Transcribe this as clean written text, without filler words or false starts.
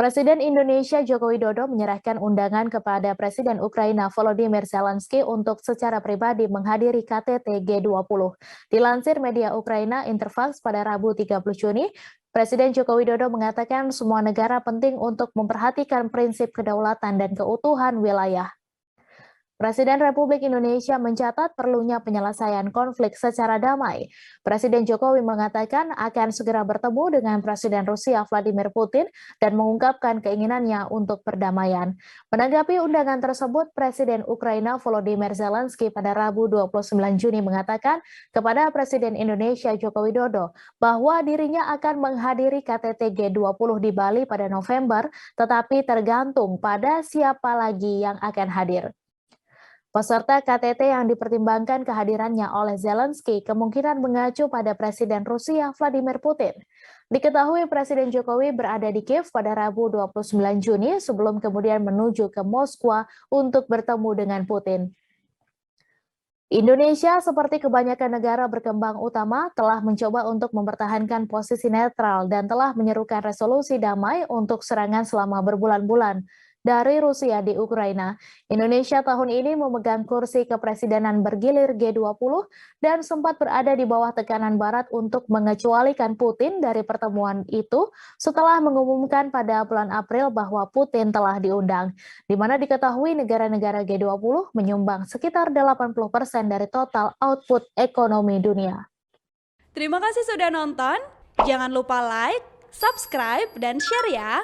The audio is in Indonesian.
Presiden Indonesia Joko Widodo menyerahkan undangan kepada Presiden Ukraina Volodymyr Zelensky untuk secara pribadi menghadiri KTT G20. Dilansir media Ukraina Interfax pada Rabu 30 Juni, Presiden Joko Widodo mengatakan semua negara penting untuk memperhatikan prinsip kedaulatan dan keutuhan wilayah. Presiden Republik Indonesia mencatat perlunya penyelesaian konflik secara damai. Presiden Jokowi mengatakan akan segera bertemu dengan Presiden Rusia Vladimir Putin dan mengungkapkan keinginannya untuk perdamaian. Menanggapi undangan tersebut, Presiden Ukraina Volodymyr Zelensky pada Rabu 29 Juni mengatakan kepada Presiden Indonesia Joko Widodo bahwa dirinya akan menghadiri KTT G20 di Bali pada November, tetapi tergantung pada siapa lagi yang akan hadir. Peserta KTT yang dipertimbangkan kehadirannya oleh Zelensky kemungkinan mengacu pada Presiden Rusia Vladimir Putin. Diketahui Presiden Jokowi berada di Kiev pada Rabu 29 Juni sebelum kemudian menuju ke Moskwa untuk bertemu dengan Putin. Indonesia seperti kebanyakan negara berkembang utama telah mencoba untuk mempertahankan posisi netral dan telah menyerukan resolusi damai untuk serangan selama berbulan-bulan dari Rusia di Ukraina. Indonesia tahun ini memegang kursi kepresidenan bergilir G20 dan sempat berada di bawah tekanan Barat untuk mengecualikan Putin dari pertemuan itu setelah mengumumkan pada bulan April bahwa Putin telah diundang, di mana diketahui negara-negara G20 menyumbang sekitar 80% dari total output ekonomi dunia. Terima kasih sudah nonton. Jangan lupa like, subscribe, dan share ya.